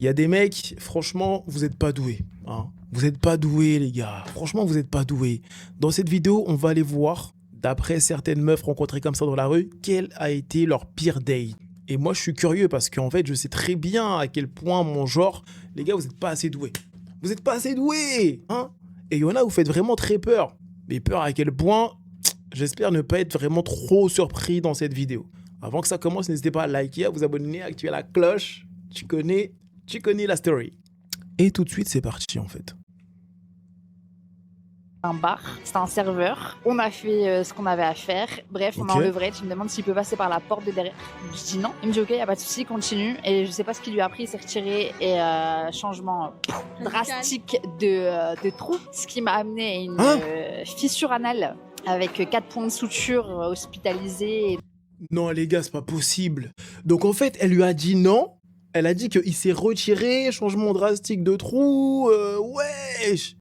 Il y a des mecs, franchement, vous êtes pas doués. Hein. Vous êtes pas doués, les gars. Franchement, vous êtes pas doués. Dans cette vidéo, on va aller voir, d'après certaines meufs rencontrées comme ça dans la rue, quel a été leur pire date. Et moi, je suis curieux parce qu'en fait, je sais très bien à quel point mon genre, les gars, vous êtes pas assez doués. Vous êtes pas assez doués, hein. Et il y en a, vous faites vraiment très peur. Mais peur à quel point, j'espère ne pas être vraiment trop surpris dans cette vidéo. Avant que ça commence, n'hésitez pas à liker, à vous abonner, à activer la cloche. Tu connais la story. Et tout de suite, c'est parti en fait. Un bar, c'était un serveur. On a fait ce qu'on avait à faire. Bref, on a un levrette. Il me demande s'il peut passer par la porte de derrière. Je dis non. Il me dit ok, y a pas de souci, continue. Et je sais pas ce qu'il lui a pris, il s'est retiré et changement drastique de trou, ce qui m'a amené à une fissure anale avec 4 points de suture hospitalisés. Non les gars, c'est pas possible. Donc en fait, elle lui a dit non. Elle a dit qu'il s'est retiré, changement drastique de trou. Wesh.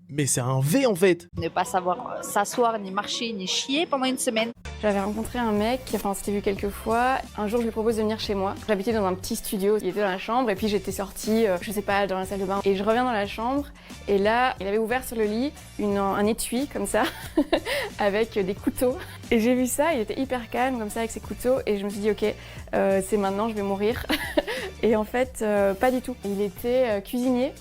Mais c'est un V en fait. Ne pas savoir s'asseoir, ni marcher, ni chier pendant une semaine. J'avais rencontré un mec, on s'était vu quelques fois. Un jour, je lui propose de venir chez moi. J'habitais dans un petit studio, il était dans la chambre, et puis j'étais sortie, je sais pas, dans la salle de bain. Et je reviens dans la chambre, et là, il avait ouvert sur le lit un étui, comme ça, avec des couteaux. Et j'ai vu ça, il était hyper calme, comme ça, avec ses couteaux, et je me suis dit, ok, c'est maintenant, je vais mourir. Et en fait, pas du tout. Il était cuisinier.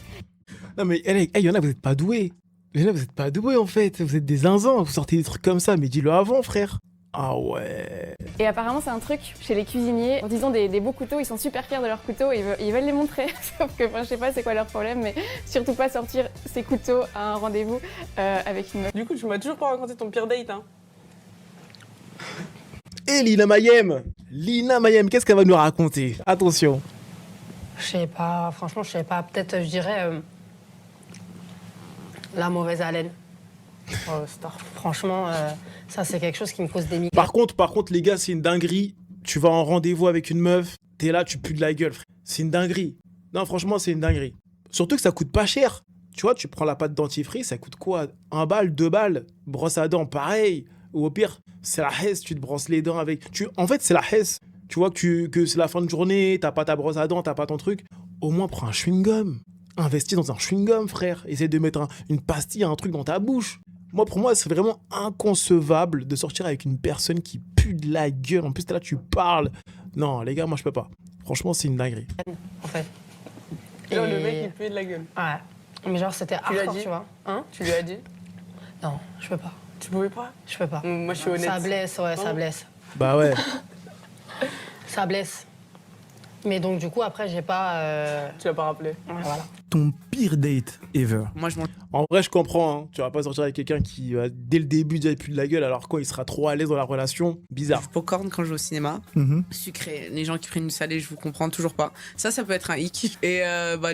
Non mais il y en a, vous êtes pas doués. Il y en a, vous êtes pas doués en fait. Vous êtes des zinzins, vous sortez des trucs comme ça, mais dis-le avant, frère. Ah ouais. Et apparemment, c'est un truc chez les cuisiniers. En disant des beaux couteaux, ils sont super fiers de leurs couteaux et ils veulent les montrer. Sauf que je sais pas c'est quoi leur problème, mais surtout pas sortir ses couteaux à un rendez-vous avec une meuf. Du coup, tu m'as toujours pas raconté ton pire date, hein. Et Lina Mayem, qu'est-ce qu'elle va nous raconter? Attention. Je sais pas, franchement, je sais pas. Peut-être, je dirais, la mauvaise haleine. Franchement, ça, c'est quelque chose qui me cause des migraines. Par contre, les gars, c'est une dinguerie. Tu vas en rendez-vous avec une meuf, t'es là, tu pues de la gueule, frère. C'est une dinguerie. Non, franchement, c'est une dinguerie. Surtout que ça coûte pas cher. Tu vois, tu prends la pâte dentifrice, ça coûte quoi? 1 balle, 2 balles. Brosse à dents, pareil. Ou au pire, c'est la hesse, tu te brosses les dents avec... En fait, c'est la hesse. Tu vois que c'est la fin de journée, t'as pas ta brosse à dents, t'as pas ton truc. Au moins, prends un chewing-gum. Investis dans un chewing-gum, frère. Essaye de mettre une pastille, un truc dans ta bouche. Pour moi, c'est vraiment inconcevable de sortir avec une personne qui pue de la gueule. En plus, t'es là, tu parles. Non, les gars, moi, je peux pas. Franchement, c'est une dinguerie. En fait. Genre, le mec, il puait de la gueule. Ouais. Mais genre, c'était hardcore, tu vois. Hein? Tu lui as dit? Non, je peux pas. Tu pouvais pas? Je peux pas. Moi, je suis honnête. Ça blesse, ouais, ça blesse. Bah ouais. Ça blesse. Mais donc, du coup, après, j'ai pas... Tu l'as pas rappelé? Voilà. Ton pire date ever? Moi, je m'en... En vrai, je comprends. Hein. Tu vas pas sortir avec quelqu'un qui, dès le début, déjà plus de la gueule, alors quoi, il sera trop à l'aise dans la relation. Bizarre. Popcorn quand je vais au cinéma. Sucré. Les gens qui prennent du salé, je vous comprends toujours pas. Ça peut être un hic. Et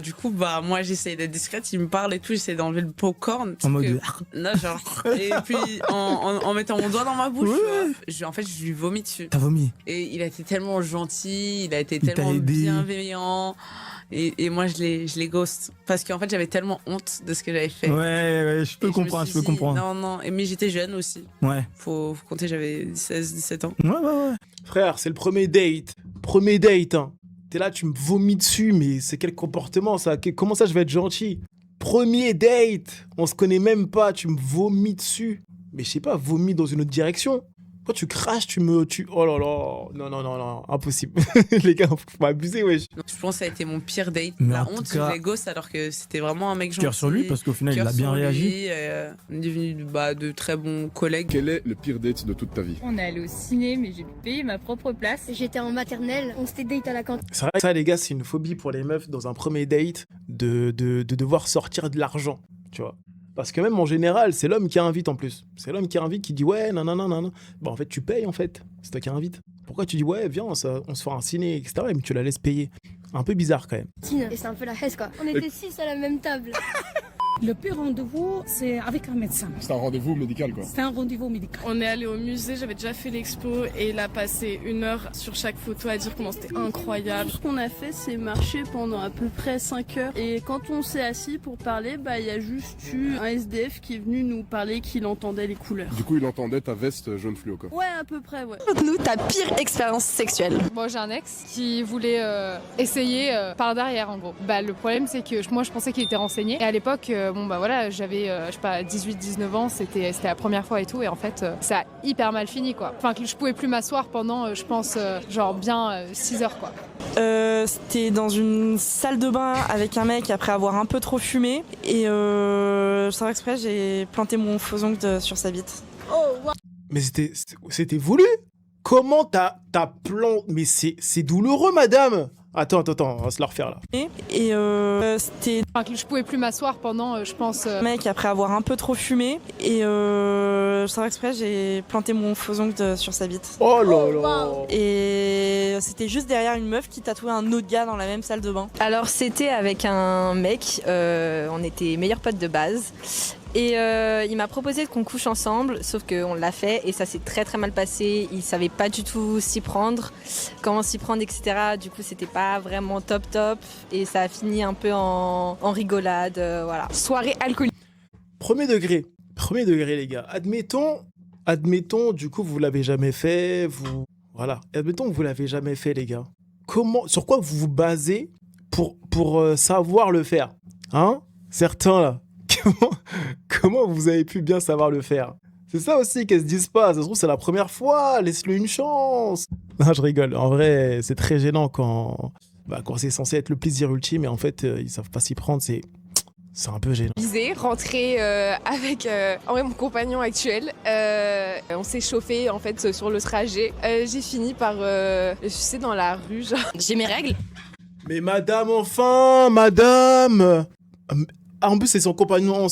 du coup, moi, j'essaye d'être discrète. Il me parle et tout, j'essaie d'enlever le popcorn. En mode... Non, genre... Et puis, en mettant mon doigt dans ma bouche, en fait, je lui vomis dessus. T'as vomi? Et il a été tellement gentil, il a été tellement bienveillant. Et moi, je l'ai ghost. Parce qu'en fait, j'avais tellement honte de ce que j'avais fait. Ouais, je peux comprendre, Non, mais j'étais jeune aussi. Ouais. Faut compter, j'avais 16-17 ans. Ouais. Frère, c'est le premier date. Premier date, hein. T'es là, tu me vomis dessus, mais c'est quel comportement, ça? Comment ça, je vais être gentil? Premier date. On se connaît même pas, tu me vomis dessus. Mais je sais pas, vomis dans une autre direction. Quand tu craches, oh là là, non, impossible. Les gars, faut m'abuser, wesh. Donc, je pense que ça a été mon pire date. Mais la en honte, tout cas, je l'ai ghost alors que c'était vraiment un mec gentil. Cœur sur lui, parce qu'au final, il a bien réagi. On est devenus de très bons collègues. Quel est le pire date de toute ta vie? On est allé au ciné, mais j'ai payé ma propre place. J'étais en maternelle, on s'était date à la cantine. C'est vrai que ça, les gars, c'est une phobie pour les meufs dans un premier date de devoir sortir de l'argent, tu vois. Parce que même en général, c'est l'homme qui invite en plus. C'est l'homme qui invite, qui dit ouais, non. Bah en fait, tu payes en fait. C'est toi qui invite. Pourquoi tu dis ouais, viens, on se fera un ciné, etc. Mais tu la laisses payer. Un peu bizarre quand même. Et c'est un peu la hesse quoi. On était 6 à la même table. Le pire rendez-vous, c'est avec un médecin. C'est un rendez-vous médical, quoi. C'est un rendez-vous médical. On est allé au musée, j'avais déjà fait l'expo et il a passé 1 heure sur chaque photo à dire comment c'était incroyable. Ce qu'on a fait, c'est marcher pendant à peu près 5 heures. Et quand on s'est assis pour parler, il y a juste eu un SDF qui est venu nous parler qu'il entendait les couleurs. Du coup, il entendait ta veste jaune fluo, quoi. Ouais, à peu près, ouais. Raconte-nous ta pire expérience sexuelle. Moi, j'ai un ex qui voulait essayer par derrière, en gros. Le problème, c'est que moi, je pensais qu'il était renseigné. Et à l'époque, j'avais, 18-19 ans, c'était la première fois et tout. Et en fait, ça a hyper mal fini, quoi. Enfin, que je pouvais plus m'asseoir pendant, je pense, bien 6 heures, quoi. C'était dans une salle de bain avec un mec après avoir un peu trop fumé. Et sans faire exprès, j'ai planté mon faux ongle sur sa bite. Mais c'était voulu? Comment t'as planté? Mais c'est douloureux, madame. Attends, on va se la refaire là. Et c'était... Enfin, que je pouvais plus m'asseoir pendant, je pense... Mec, après avoir un peu trop fumé. Et sans faire exprès, j'ai planté mon faux ongle sur sa bite. Oh là là. Et c'était juste derrière une meuf qui tatouait un autre gars dans la même salle de bain. Alors c'était avec un mec, on était meilleurs potes de base. Et il m'a proposé qu'on couche ensemble, sauf qu'on l'a fait et ça s'est très très mal passé. Il savait pas du tout s'y prendre, comment s'y prendre, etc. Du coup, c'était pas vraiment top et ça a fini un peu en rigolade, voilà. Soirée alcoolique. Premier degré, les gars. Admettons, du coup, vous l'avez jamais fait, voilà. Admettons que vous l'avez jamais fait, les gars. Sur quoi vous vous basez pour savoir le faire, hein? Certains là. Comment vous avez pu bien savoir le faire? C'est ça aussi qu'elles se disent pas. Ça se trouve, c'est la première fois. Laisse-le une chance. Non, je rigole. En vrai, c'est très gênant quand c'est censé être le plaisir ultime et en fait, ils savent pas s'y prendre. C'est un peu gênant. Rentrer avec mon compagnon actuel. On s'est chauffé en fait sur le trajet. J'ai fini par sucer dans la rue. Genre. J'ai mes règles. Mais madame, enfin, madame. En plus, c'est son compagnon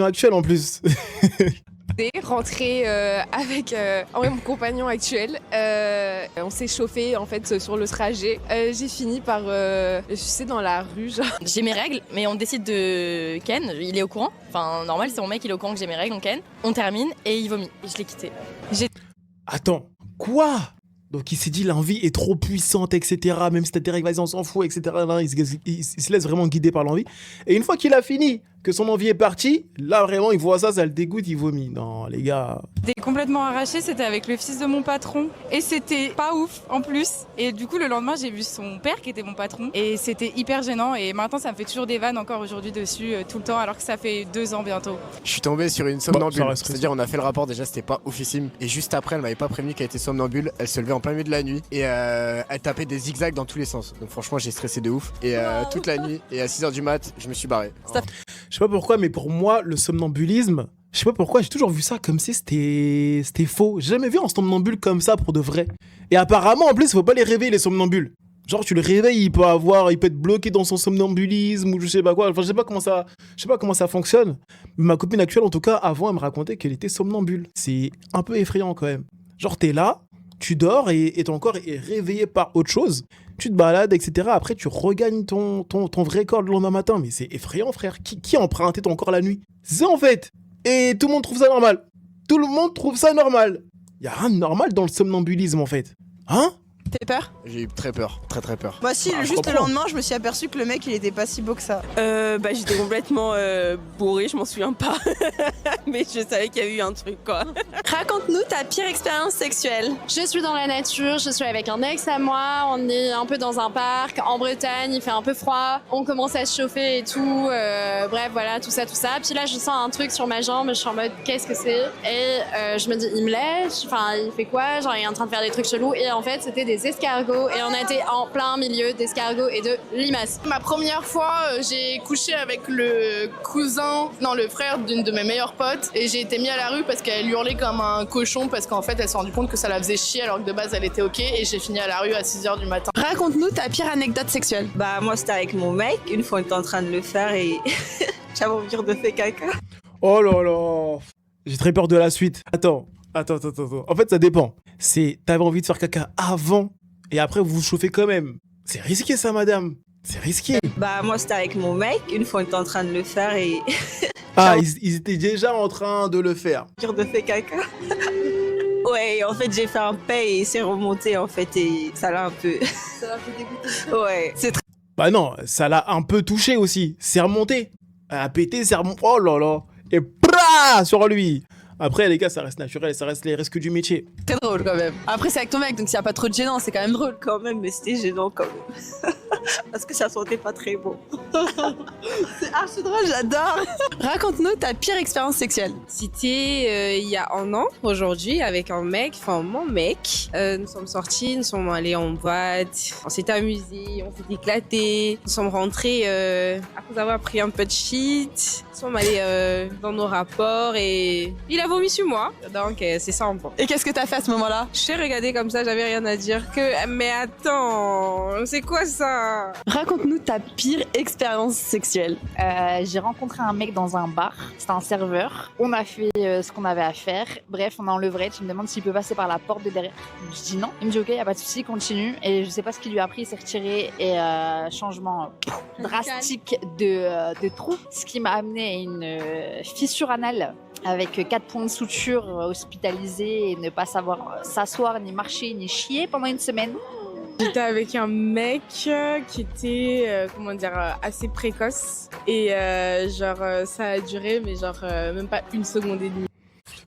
actuel en plus. Rentrer avec mon compagnon actuel. On s'est chauffé en fait sur le trajet. J'ai fini par sucer dans la rue. Genre. J'ai mes règles, mais on décide de ken. Il est au courant. Enfin, normal, c'est mon mec, il est au courant que j'ai mes règles, on ken. On termine et il vomit. Et je l'ai quitté. Attends, quoi? Donc il s'est dit l'envie est trop puissante, etc. Même si t'as tes règles, vas-y, on s'en fout, etc. Là, il se laisse vraiment guider par l'envie. Et une fois qu'il a fini, que son envie est partie, là vraiment il voit ça le dégoûte, il vomit. Non les gars. J'étais complètement arrachée, c'était avec le fils de mon patron. Et c'était pas ouf en plus. Et du coup le lendemain j'ai vu son père qui était mon patron. Et c'était hyper gênant. Et maintenant ça me fait toujours des vannes encore aujourd'hui dessus tout le temps alors que ça fait 2 ans bientôt. Je suis tombé sur une somnambule. C'est-à-dire on a fait le rapport déjà, c'était pas oufissime. Et juste après elle m'avait pas prévenu qu'elle était somnambule. Elle se levait en plein milieu de la nuit. Et elle tapait des zigzags dans tous les sens. Donc franchement j'ai stressé de ouf. Et toute la nuit. Et à 6h du mat, je me suis barré. Je sais pas pourquoi, mais pour moi, le somnambulisme, je sais pas pourquoi, j'ai toujours vu ça comme si c'était faux. J'ai jamais vu un somnambule comme ça pour de vrai. Et apparemment, en plus, il faut pas les réveiller, les somnambules. Genre, tu le réveilles, il peut être bloqué dans son somnambulisme ou je sais pas quoi. Enfin, je sais pas comment ça fonctionne. Mais ma copine actuelle, en tout cas, avant, elle me racontait qu'elle était somnambule. C'est un peu effrayant quand même. Genre, t'es là, tu dors et ton corps est réveillé par autre chose. Tu te balades, etc. Après, tu regagnes ton vrai corps le lendemain matin. Mais c'est effrayant, frère. Qui a emprunté ton corps la nuit? C'est ça, en fait. Et tout le monde trouve ça normal. Tout le monde trouve ça normal. Y a rien de normal dans le somnambulisme, en fait. Hein? T'as peur? J'ai eu très peur, très peur. Moi si, juste le lendemain, je me suis aperçu que le mec il était pas si beau que ça. J'étais complètement bourrée, je m'en souviens pas. Mais je savais qu'il y a eu un truc quoi. Raconte-nous ta pire expérience sexuelle. Je suis dans la nature, je suis avec un ex à moi, on est un peu dans un parc en Bretagne, il fait un peu froid, on commence à se chauffer et tout, bref voilà, tout ça. Puis là je sens un truc sur ma jambe, je suis en mode qu'est-ce que c'est? Et je me dis il me lèche, enfin il fait quoi? Genre il est en train de faire des trucs chelous et en fait c'était des escargots et on était en plein milieu d'escargots et de limaces. Ma première fois, j'ai couché avec le frère d'une de mes meilleures potes et j'ai été mis à la rue parce qu'elle hurlait comme un cochon parce qu'en fait elle s'est rendue compte que ça la faisait chier alors que de base elle était ok et j'ai fini à la rue à 6h du matin. Raconte-nous ta pire anecdote sexuelle. Bah moi c'était avec mon mec, une fois on était en train de le faire et j'avais envie de faire caca. Oh là là. J'ai très peur de la suite. Attends. En fait ça dépend. T'avais envie de faire caca avant et après vous vous chauffez quand même. C'est risqué ça madame. C'est risqué. Bah, moi, c'était avec mon mec. Une fois, on était en train de le faire et. Ah, ils étaient déjà en train de le faire. De fait caca. Ouais, en fait, j'ai fait un paix et c'est remonté, en fait, et ça l'a un peu. Ça l'a un peu dégoûté. Ouais. C'est très. Bah non, ça l'a un peu touché aussi. C'est remonté. Elle a pété, c'est remonté. Oh là là. Et bra sur lui. Après, les gars, ça reste naturel, ça reste les risques du métier. C'est drôle quand même. Après, c'est avec ton mec, donc s'il n'y a pas trop de gênant, c'est quand même drôle. Quand même, mais c'était gênant quand même. Parce que ça sentait pas très bon. C'est archi drôle, j'adore. Raconte-nous ta pire expérience sexuelle. C'était il y a un an, aujourd'hui, avec un mec, enfin mon mec. Nous sommes sortis, nous sommes allés en boîte, on s'est amusés, on s'est éclatés. Nous sommes rentrés après avoir pris un peu de shit. Nous sommes allés dans nos rapports et il a vomi sur moi. Donc c'est simple. Et qu'est-ce que t'as fait à ce moment-là? J'ai regardé comme ça, j'avais rien à dire. Mais attends, c'est quoi ça? Raconte-nous ta pire expérience sexuelle. J'ai rencontré un mec dans un bar, c'était un serveur. On a fait ce qu'on avait à faire. Bref, on est en levrette, il me demande s'il peut passer par la porte de derrière. Je dis non. Il me dit ok, y a pas de souci, continue. Et je sais pas ce qu'il lui a pris, il s'est retiré et changement drastique de trou. Ce qui m'a amené à une fissure anale. Avec 4 points de suture, hospitalisé et ne pas savoir s'asseoir, ni marcher, ni chier pendant une semaine. J'étais avec un mec qui était, assez précoce. Et ça a duré, mais même pas une seconde et demie.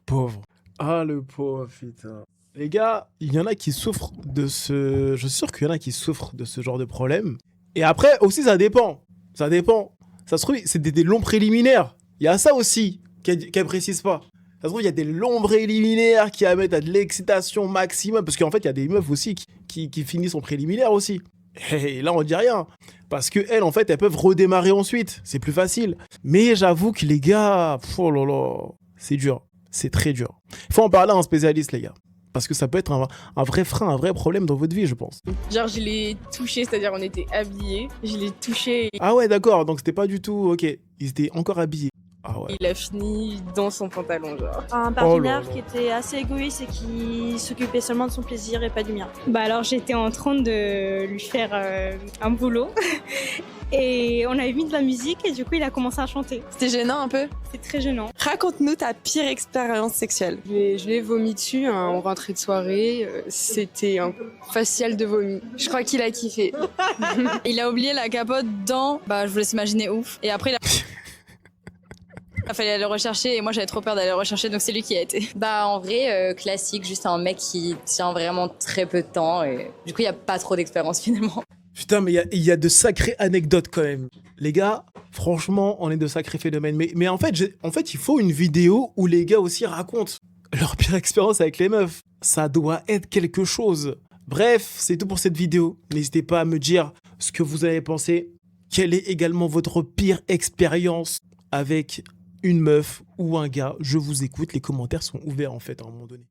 Pauvre. Ah, le pauvre, putain. Les gars, il y en a qui souffrent de ce... Je suis sûr qu'il y en a qui souffrent de ce genre de problème. Et après, aussi, ça dépend. Ça dépend. Ça se trouve, c'est des longs préliminaires. Il y a ça aussi. Qu'elle précise pas. Ça se trouve, il y a des longs préliminaires qui amènent à de l'excitation maximum. Parce qu'en fait, il y a des meufs aussi qui finissent en préliminaire aussi. Et là, on dit rien. Parce qu'elles, en fait, elles peuvent redémarrer ensuite. C'est plus facile. Mais j'avoue que les gars, oh là là, c'est dur. C'est très dur. Il faut en parler à un spécialiste, les gars. Parce que ça peut être un vrai frein, un vrai problème dans votre vie, je pense. Genre, je l'ai touché, c'est-à-dire on était habillés. Je l'ai touché. Ah ouais, d'accord. Donc, c'était pas du tout... Ok, ils étaient encore habillés. Ah ouais. Il a fini dans son pantalon, genre. Un partenaire qui était assez égoïste et qui s'occupait seulement de son plaisir et pas du mien. Bah alors j'étais en train de lui faire un boulot et on avait mis de la musique et du coup il a commencé à chanter. C'était gênant un peu? C'est très gênant. Raconte-nous ta pire expérience sexuelle. Je l'ai vomi dessus, hein, en rentrée de soirée. C'était un facial de vomi. Je crois qu'il a kiffé. Il a oublié la capote dans... Bah je vous laisse imaginer ouf. Et après il a... Il fallait aller le rechercher et moi j'avais trop peur d'aller le rechercher, donc c'est lui qui a été. Bah en vrai, classique, juste un mec qui tient vraiment très peu de temps et du coup il n'y a pas trop d'expérience finalement. Putain, mais il y a de sacrées anecdotes quand même. Les gars, franchement, on est de sacrés phénomènes. Mais en fait, il faut une vidéo où les gars aussi racontent leur pire expérience avec les meufs. Ça doit être quelque chose. Bref, c'est tout pour cette vidéo. N'hésitez pas à me dire ce que vous avez pensé. Quelle est également votre pire expérience avec une meuf ou un gars? Je vous écoute, les commentaires sont ouverts en fait à un moment donné.